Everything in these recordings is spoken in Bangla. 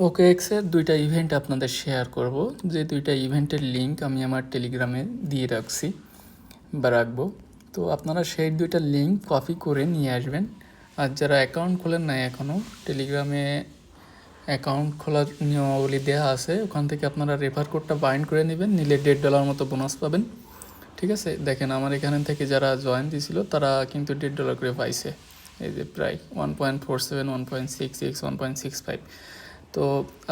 OKX-এর দুইটা ইভেন্ট আপনাদের শেয়ার করব, যে দুইটা ইভেন্টের লিঙ্ক আমি আমার টেলিগ্রামে দিয়ে রাখছি বা রাখবো। তো আপনারা সেই দুইটা লিঙ্ক কপি করে নিয়ে আসবেন। আর যারা অ্যাকাউন্ট খোলেন নাই এখনও, টেলিগ্রামে অ্যাকাউন্ট খোলার নিয়মাবলী দেওয়া আছে, ওখান থেকে আপনারা রেফার কোডটা বাইন্ড করে নেবেন, নিলে $1.5 মতো বোনাস পাবেন। ঠিক আছে, দেখেন আমার এখান থেকে যারা জয়েন দিয়েছিল তারা কিন্তু $1.5 করে পাইছে। এই যে প্রায় 1.47, 1.66, 1.65। তো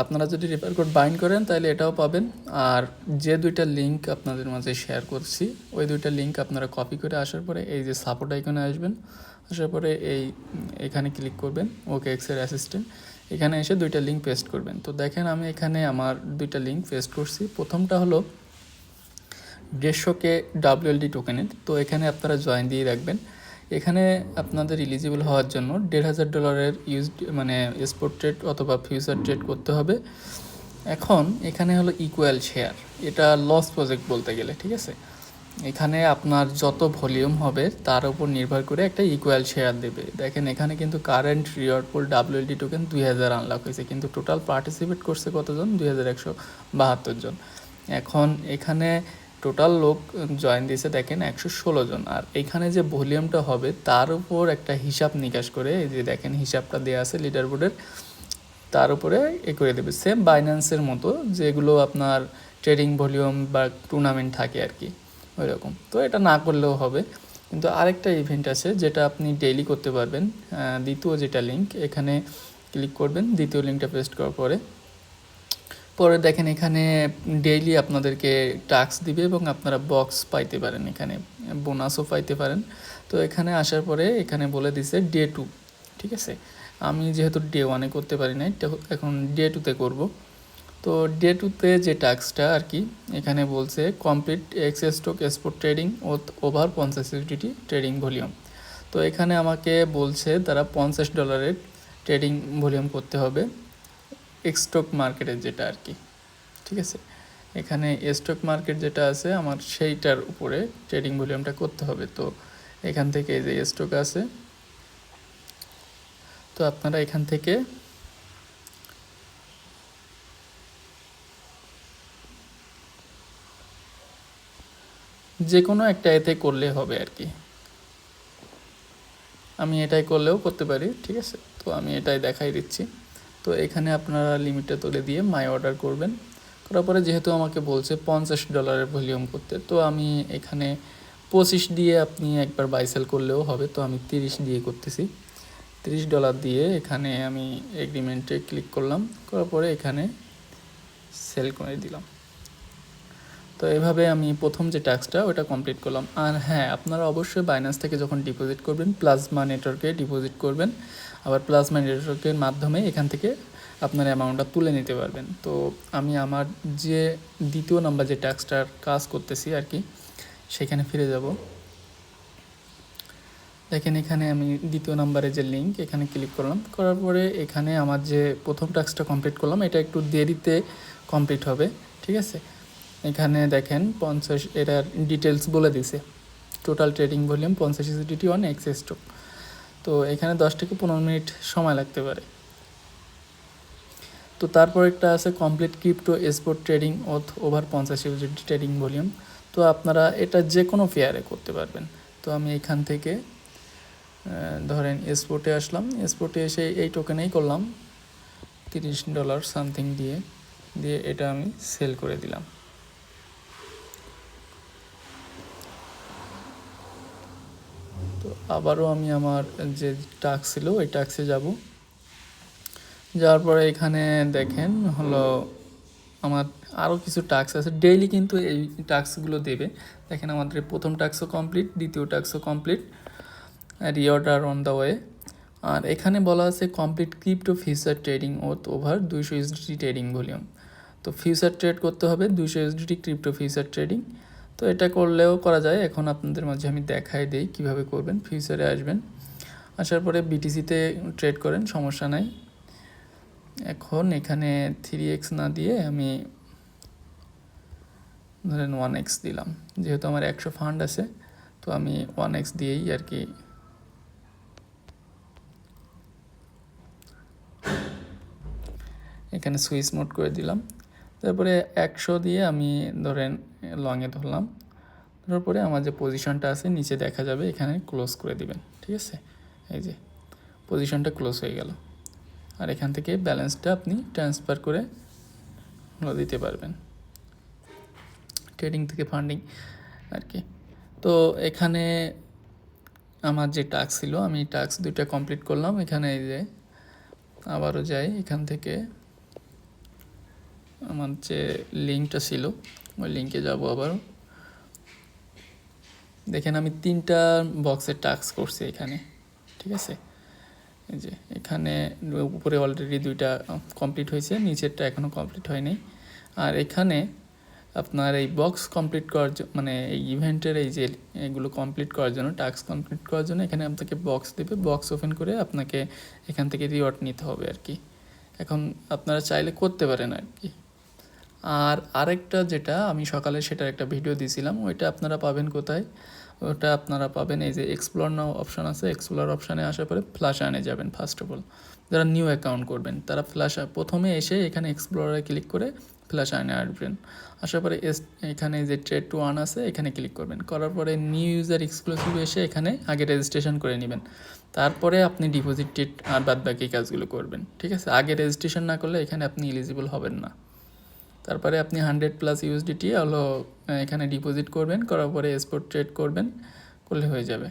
আপনারা যদি রেফার কোড বাইন্ড করেন তাহলে এটাও পাবেন। আর যে দুইটা লিঙ্ক আপনাদের মাঝে শেয়ার করছি, ওই দুইটা লিঙ্ক আপনারা কপি করে আসার পরে এই যে সাপোর্ট আইকনে আসবেন, আসার পরে এখানে ক্লিক করবেন, OKX-এর অ্যাসিস্ট্যান্ট, এখানে এসে দুইটা লিঙ্ক পেস্ট করবেন। তো দেখেন আমি এখানে আমার দুইটা লিঙ্ক পেস্ট করছি। প্রথমটা হলো 150K WLD টোকেনের। তো এখানে আপনারা জয়েন দিয়ে রাখবেন। এখানে আপনাদের এলিজিবল হওয়ার জন্য $1,500 মানে স্পট ট্রেড অথবা ফিউচার ট্রেড করতে হবে। এখন এখানে হলো ইকুয়াল শেয়ার, এটা লস প্রজেক্ট বলতে গেলে। ঠিক আছে, এখানে আপনার যত ভলিউম হবে তার উপর নির্ভর করে একটা ইকুয়াল শেয়ার দেবে। দেখেন এখানে কিন্তু কারেন্ট রিওয়ার্ড পুল WLD টোকেন 2000 আনলক হয়েছে, কিন্তু টোটাল পার্টিসিপেট করছে কতজন? 2172 জন। এখন এখানে টোটাল লোক জয়েন দিয়েছে দেখেন 116 জন। আর এখানে যে ভলিউমটা হবে তার উপর একটা হিসাব নিকাশ করে, এই যে দেখেন হিসাবটা দেওয়া আছে লিডার বোর্ডের, তার উপরে করে দেবে। সেম বাইন্যান্সের মতো যেগুলো আপনার ট্রেডিং ভলিউম বা টুর্নামেন্ট থাকে আর কি, ওই রকম। তো এটা না করলেও হবে। কিন্তু আরেকটা ইভেন্ট আছে যেটা আপনি ডেইলি করতে পারবেন। দ্বিতীয় যেটা লিঙ্ক, এখানে ক্লিক করবেন, দ্বিতীয় লিঙ্কটা পেস্ট করার পরে দেখেন এখানে ডেইলি আপনাদেরকে টাস্ক দিবে এবং আপনারা বক্স পাইতে পারেন, এখানে বোনাসও পাইতে পারেন। তো এখানে আসার পরে এখানে বলে দিছে ডে 2। ঠিক আছে, আমি যেহেতু ডে 1-এ করতে পারি নাই, এখন ডে 2-তে করব। তো ডে 2-তে যে টাস্কটা আর কি, এখানে বলছে complete access stock spot trading over 50 USDT trading volume. তো এখানে আমাকে বলছে তারা $50 ট্রেডিং ভলিউম করতে হবে স্টক মার্কেটের যেটা আর কি। ঠিক আছে, এখানে স্টক মার্কেট যেটা আছে আমার সেইটার উপরে ট্রেডিং ভলিউমটা করতে হবে। তো এখান থেকে এই যে স্টক আছে, তো আপনারা এখান থেকে যে কোনো একটা এতে করলে হবে আর কি। আমি এটাই করলেও করতে পারি। ঠিক আছে, তো আমি এটাই দেখাই দিচ্ছি। তো এখানে আপনারা লিমিটটা তুলে দিয়ে মাই অর্ডার করবেন। করার পরে যেহেতু আমাকে বলছে $50 ভলিউম করতে, তো আমি এখানে 25 দিয়ে আপনি একবার বাই সেল করলেও হবে। তো আমি 30 দিয়ে করতেছি, $30 দিয়ে এখানে আমি এগ্রিমেন্টে ক্লিক করলাম, করার পরে এখানে সেল করে দিলাম। তো এভাবে আমি প্রথম যে টাস্কটা ওটা কমপ্লিট করলাম। আর হ্যাঁ, আপনারা অবশ্যই বাইন্যান্স থেকে যখন ডিপোজিট করবেন প্লাজমা নেটওয়ার্কে ডিপোজিট করবেন, আবার প্লাজমা নেটওয়ার্কের মাধ্যমে এখান থেকে আপনার অ্যামাউন্টটা তুলে নিতে পারবেন। তো আমি আমার যে দ্বিতীয় নাম্বার যে টাস্কটার কাজ করতেছি আর কি, সেখানে ফিরে যাব। দেখেন এখানে আমি দ্বিতীয় নাম্বারে যে লিঙ্ক, এখানে ক্লিক করলাম, করার পরে এখানে আমার যে প্রথম টাস্কটা কমপ্লিট করলাম এটা একটু দেরিতে কমপ্লিট হবে। ঠিক আছে, এখানে দেখেন 50 এটার ডিটেলস বলে দিছে, total trading volume 50 USDT on access stock. তো এখানে 10 থেকে 15 মিনিট সময় লাগতে পারে। তো তারপর একটা আছে complete crypto spot trading over 50 USDT trading volume. তো আপনারা এটা যে কোনো পেয়ারে করতে পারবেন। তো আমি এখান থেকে ধরেন স্পটে আসলাম, স্পটে এসে এই টোকেনেই করলাম $30 সামথিং দিয়ে এটা আমি সেল করে দিলাম। তো আবারও আমি আমার যে টাস্ক ছিল ওই টাস্কে যাব। যাওয়ার পরে এখানে দেখেন হলো আমার আরও কিছু টাস্ক আছে ডেইলি, কিন্তু এই টাস্কগুলো দেবে। দেখেন আমাদের প্রথম টাস্কও কমপ্লিট, দ্বিতীয় টাস্কও complete, reorder on the way. আর এখানে বলা আছে complete crypto future trading over 200 USDT trading volume. তো ফিউচার ট্রেড করতে হবে 200 USDT ক্রিপ্টো ফিউচার ট্রেডিং। তো এটা করলেও করা যায়। এখন আপনাদের মাঝে আমি দেখাই দিই কীভাবে করবেন। ফিউচারে আসবেন, আসার পরে BTC-তে ট্রেড করেন, সমস্যা নাই। এখন এখানে 3x না দিয়ে আমি ধরেন 1x দিলাম, যেহেতু আমার 100 ফান্ড আছে। তো আমি 1x দিয়েই আর কি এখানে সুইচ মোড করে দিলাম। তারপরে 100 দিয়ে আমি ধরেন লংয়ে ধরলাম, তারপরে আমার যে পজিশনটা আছে নিচে দেখা যাবে, এখানে ক্লোজ করে দিবেন। ঠিক আছে, এই যে পজিশনটা ক্লোজ হয়ে গেল। আর এখান থেকে ব্যালেন্সটা আপনি ট্রান্সফার করে দিতে পারবেন ট্রেডিং থেকে ফান্ডিং আর কি। তো এখানে আমার যে টাস্ক ছিল, আমি টাস্ক 2টা কমপ্লিট করলাম। এখানে এই যে আবারও যাই, এখান থেকে আমার যে লিঙ্কটা ছিল ওই লিঙ্কে যাব আবারও। দেখেন আমি 3টা বক্সের টাস্ক করছি এখানে। ঠিক আছে, এই যে এখানে উপরে অলরেডি 2টা কমপ্লিট হয়েছে, নিচেরটা এখনও কমপ্লিট হয়নি। আর এখানে আপনার এই বক্স কমপ্লিট করার মানে এই ইভেন্টের এই যে এগুলো কমপ্লিট করার জন্য, টাস্ক কমপ্লিট করার জন্য এখানে আপনাকে বক্স দেবে। বক্স ওপেন করে আপনাকে এখান থেকে রিওয়ার্ড নিতে হবে আর কি। এখন আপনারা চাইলে করতে পারেন আর কি। আর আরেকটা যেটা আমি সকালে সেটার একটা ভিডিও দিয়েছিলাম, ওইটা আপনারা পাবেন কোথায়? ওটা আপনারা পাবেন এই যে এক্সপ্লোর নাও অপশান আছে। এক্সপ্লোর অপশানে আসার পরে ফ্ল্যাশ আনে যাবেন। ফার্স্ট অফ অল যারা নিউ অ্যাকাউন্ট করবেন তারা ফ্ল্যাশ প্রথমে এসে এখানে এক্সপ্লোরে ক্লিক করে ফ্ল্যাশ আনে আসবেন। আসার পরে এখানে যে ট্রেড টু আর্ন আছে এখানে ক্লিক করবেন। করার পরে নিউ ইউজার এক্সক্লুসিভ এসে এখানে আগে রেজিস্ট্রেশন করে নেবেন। তারপরে আপনি ডিপোজিট আর বাদ বাকি কাজগুলো করবেন। ঠিক আছে, আগে রেজিস্ট্রেশন না করলে এখানে আপনি এলিজিবল হবেন না। তারপরে আপনি 100+ ইউএসডিটি হলো এখানে ডিপোজিট করবেন। করার পরে স্পট ট্রেড করবেন, করলে হয়ে যাবে।